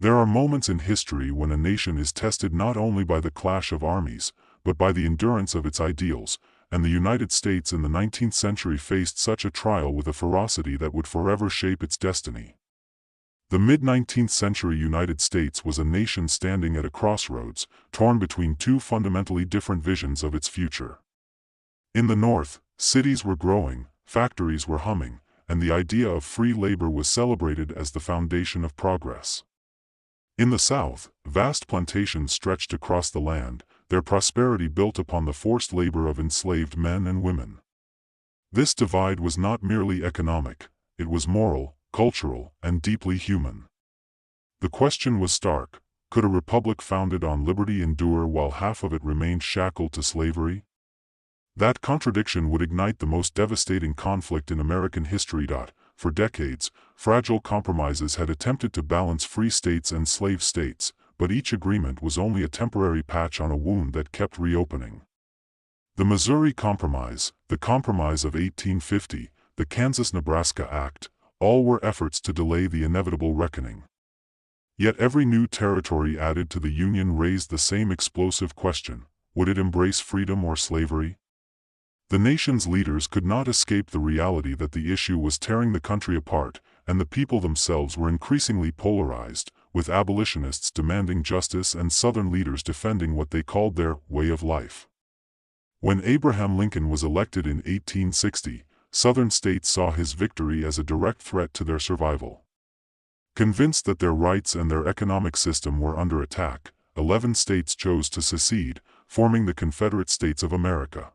There are moments in history when a nation is tested not only by the clash of armies, but by the endurance of its ideals, and the United States in the 19th century faced such a trial with a ferocity that would forever shape its destiny. The mid-19th century United States was a nation standing at a crossroads, torn between two fundamentally different visions of its future. In the North, cities were growing, factories were humming, and the idea of free labor was celebrated as the foundation of progress. In the South, vast plantations stretched across the land, their prosperity built upon the forced labor of enslaved men and women. This divide was not merely economic, it was moral, cultural, and deeply human. The question was stark: could a republic founded on liberty endure while half of it remained shackled to slavery? That contradiction would ignite the most devastating conflict in American history. For decades, fragile compromises had attempted to balance free states and slave states, but each agreement was only a temporary patch on a wound that kept reopening. The Missouri Compromise, the Compromise of 1850, the Kansas-Nebraska Act, all were efforts to delay the inevitable reckoning. Yet every new territory added to the Union raised the same explosive question: would it embrace freedom or slavery? The nation's leaders could not escape the reality that the issue was tearing the country apart, and the people themselves were increasingly polarized, with abolitionists demanding justice and Southern leaders defending what they called their way of life. When Abraham Lincoln was elected in 1860, Southern states saw his victory as a direct threat to their survival. Convinced that their rights and their economic system were under attack, 11 states chose to secede, forming the Confederate States of America.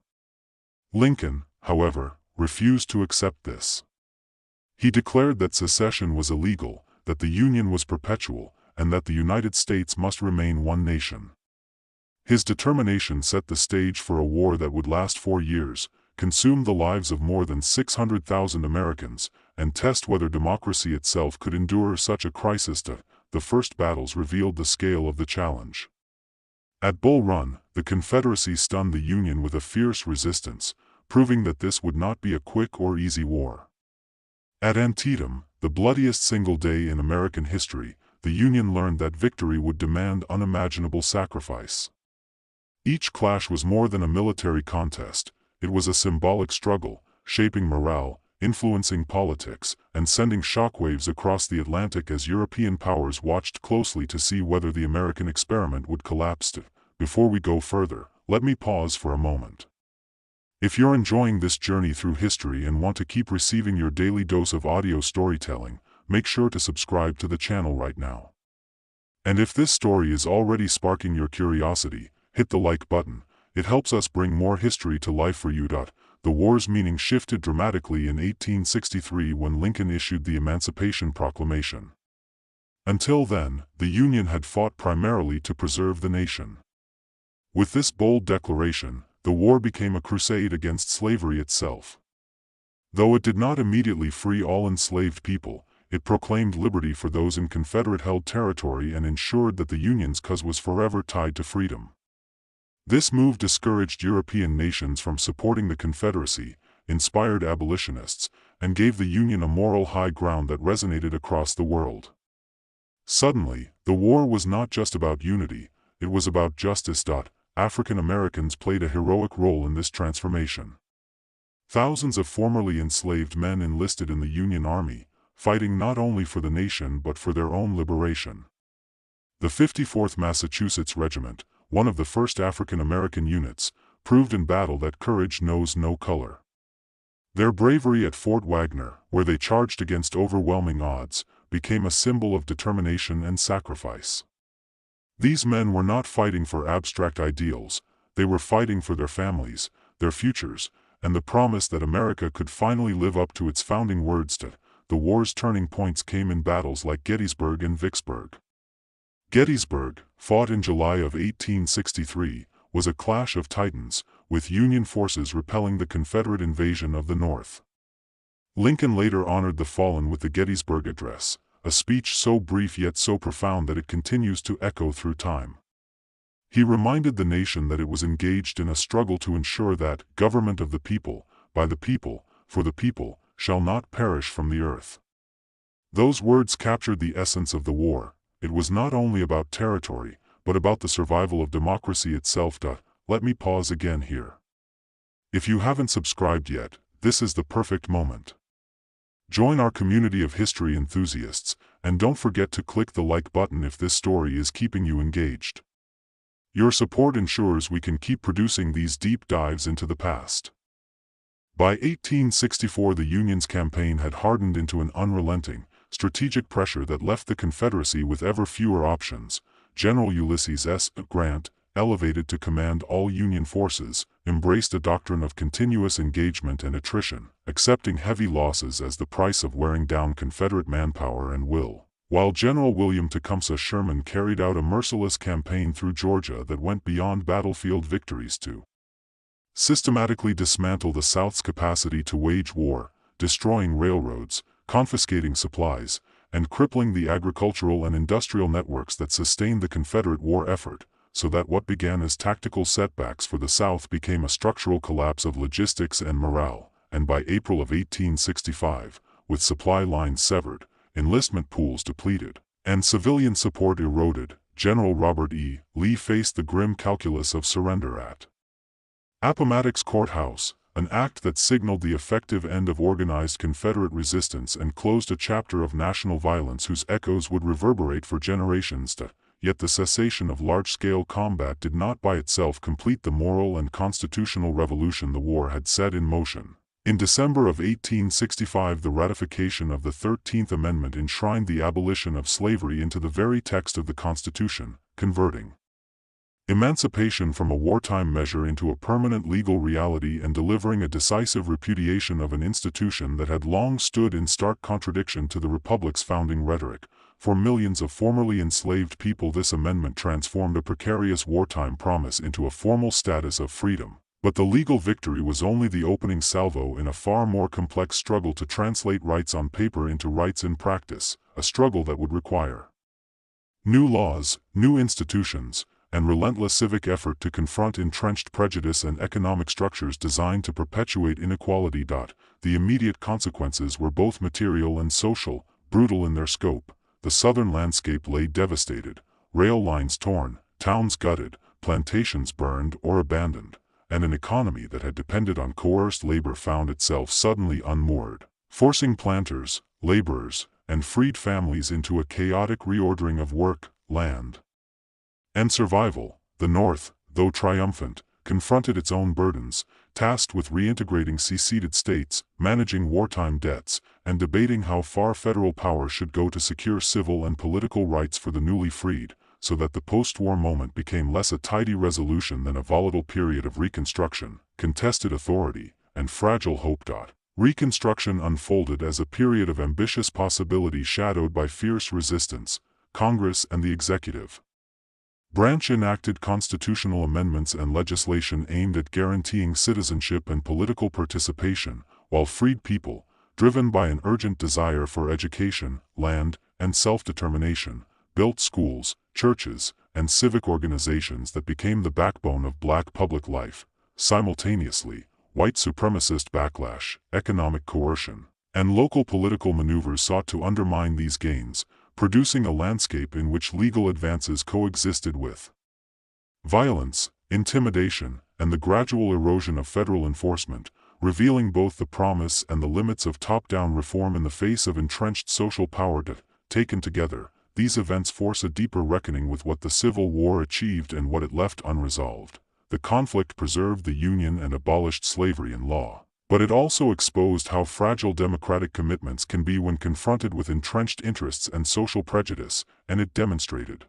Lincoln, however, refused to accept this. He declared that secession was illegal, that the Union was perpetual, and that the United States must remain one nation. His determination set the stage for a war that would last 4 years, consume the lives of more than 600,000 Americans, and test whether democracy itself could endure such a crisis. The first battles revealed the scale of the challenge. At Bull Run, the Confederacy stunned the Union with a fierce resistance, proving that this would not be a quick or easy war. At Antietam, the bloodiest single day in American history, the Union learned that victory would demand unimaginable sacrifice. Each clash was more than a military contest, it was a symbolic struggle, shaping morale, influencing politics, and sending shockwaves across the Atlantic as European powers watched closely to see whether the American experiment would collapse. Before we go further, let me pause for a moment. If you're enjoying this journey through history and want to keep receiving your daily dose of audio storytelling, make sure to subscribe to the channel right now. And if this story is already sparking your curiosity, hit the like button. It helps us bring more history to life for you. The war's meaning shifted dramatically in 1863 when Lincoln issued the Emancipation Proclamation. Until then, the Union had fought primarily to preserve the nation. With this bold declaration, the war became a crusade against slavery itself. Though it did not immediately free all enslaved people, it proclaimed liberty for those in Confederate-held territory and ensured that the Union's cause was forever tied to freedom. This move discouraged European nations from supporting the Confederacy, inspired abolitionists, and gave the Union a moral high ground that resonated across the world. Suddenly, the war was not just about unity, it was about justice. African Americans played a heroic role in this transformation. Thousands of formerly enslaved men enlisted in the Union Army, fighting not only for the nation but for their own liberation. The 54th Massachusetts Regiment, one of the first African American units, proved in battle that courage knows no color. Their bravery at Fort Wagner, where they charged against overwhelming odds, became a symbol of determination and sacrifice. These men were not fighting for abstract ideals, they were fighting for their families, their futures, and the promise that America could finally live up to its founding words. The war's turning points came in battles like Gettysburg and Vicksburg. Gettysburg, fought in July of 1863, was a clash of titans, with Union forces repelling the Confederate invasion of the North. Lincoln later honored the fallen with the Gettysburg Address, a speech so brief yet so profound that it continues to echo through time. He reminded the nation that it was engaged in a struggle to ensure that government of the people, by the people, for the people, shall not perish from the earth. Those words captured the essence of the war, it was not only about territory, but about the survival of democracy itself. Let me pause again here. If you haven't subscribed yet, this is the perfect moment. Join our community of history enthusiasts, and don't forget to click the like button if this story is keeping you engaged. Your support ensures we can keep producing these deep dives into the past. By 1864, the Union's campaign had hardened into an unrelenting, strategic pressure that left the Confederacy with ever fewer options. General Ulysses S. Grant, elevated to command all Union forces, embraced a doctrine of continuous engagement and attrition, accepting heavy losses as the price of wearing down Confederate manpower and will, while General William Tecumseh Sherman carried out a merciless campaign through Georgia that went beyond battlefield victories to systematically dismantle the South's capacity to wage war, destroying railroads, confiscating supplies, and crippling the agricultural and industrial networks that sustained the Confederate war effort, so that what began as tactical setbacks for the South became a structural collapse of logistics and morale. And by April of 1865, with supply lines severed, enlistment pools depleted, and civilian support eroded, General Robert E. Lee faced the grim calculus of surrender at Appomattox Courthouse, an act that signaled the effective end of organized Confederate resistance and closed a chapter of national violence whose echoes would reverberate for generations. Yet the cessation of large-scale combat did not by itself complete the moral and constitutional revolution the war had set in motion. In December of 1865, the ratification of the 13th Amendment enshrined the abolition of slavery into the very text of the Constitution, converting emancipation from a wartime measure into a permanent legal reality and delivering a decisive repudiation of an institution that had long stood in stark contradiction to the Republic's founding rhetoric. For millions of formerly enslaved people, this amendment transformed a precarious wartime promise into a formal status of freedom. But the legal victory was only the opening salvo in a far more complex struggle to translate rights on paper into rights in practice, a struggle that would require new laws, new institutions, and relentless civic effort to confront entrenched prejudice and economic structures designed to perpetuate inequality. The immediate consequences were both material and social, brutal in their scope. The southern landscape lay devastated, rail lines torn, towns gutted, plantations burned or abandoned, and an economy that had depended on coerced labor found itself suddenly unmoored, forcing planters, laborers, and freed families into a chaotic reordering of work, land, and survival. The North, though triumphant, confronted its own burdens, tasked with reintegrating seceded states, managing wartime debts, and debating how far federal power should go to secure civil and political rights for the newly freed, so that the post-war moment became less a tidy resolution than a volatile period of reconstruction, contested authority, and fragile hope. Reconstruction unfolded as a period of ambitious possibility shadowed by fierce resistance. Congress and the executive branch enacted constitutional amendments and legislation aimed at guaranteeing citizenship and political participation, while freed people, driven by an urgent desire for education, land, and self-determination, built schools, churches, and civic organizations that became the backbone of black public life. Simultaneously, white supremacist backlash, economic coercion, and local political maneuvers sought to undermine these gains, producing a landscape in which legal advances coexisted with violence, intimidation, and the gradual erosion of federal enforcement, revealing both the promise and the limits of top-down reform in the face of entrenched social power. Taken together, these events force a deeper reckoning with what the Civil War achieved and what it left unresolved. The conflict preserved the Union and abolished slavery in law, but it also exposed how fragile democratic commitments can be when confronted with entrenched interests and social prejudice, and it demonstrated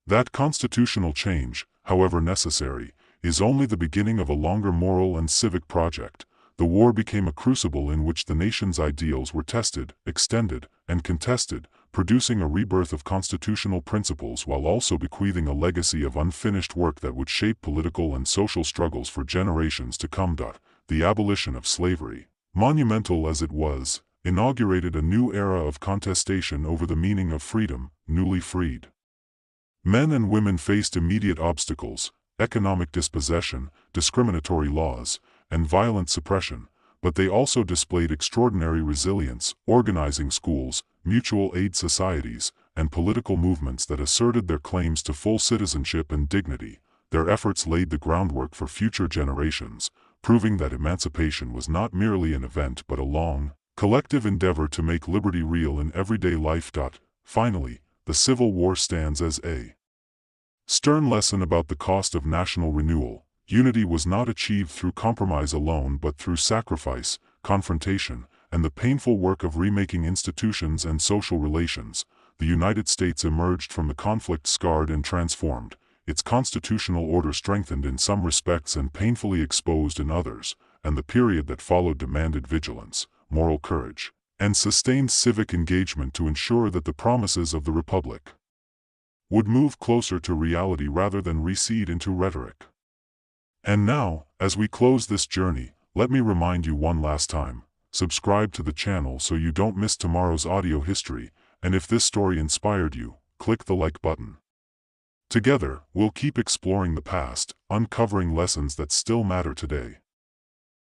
that constitutional change, however necessary, is only the beginning of a longer moral and civic project. The war became a crucible in which the nation's ideals were tested, extended, and contested, producing a rebirth of constitutional principles while also bequeathing a legacy of unfinished work that would shape political and social struggles for generations to come. The abolition of slavery, monumental as it was, inaugurated a new era of contestation over the meaning of freedom, newly freed men and women faced immediate obstacles: economic dispossession, discriminatory laws, and violent suppression, but they also displayed extraordinary resilience, organizing schools, mutual aid societies, and political movements that asserted their claims to full citizenship and dignity. Their efforts laid the groundwork for future generations, proving that emancipation was not merely an event but a long, collective endeavor to make liberty real in everyday life. Finally, the Civil War stands as a stern lesson about the cost of national renewal. Unity was not achieved through compromise alone but through sacrifice, confrontation, and the painful work of remaking institutions and social relations. The United States emerged from the conflict scarred and transformed, its constitutional order strengthened in some respects and painfully exposed in others, and the period that followed demanded vigilance, moral courage, and sustained civic engagement to ensure that the promises of the Republic would move closer to reality rather than recede into rhetoric. And now, as we close this journey, let me remind you one last time, subscribe to the channel so you don't miss tomorrow's audio history, and if this story inspired you, click the like button. Together, we'll keep exploring the past, uncovering lessons that still matter today.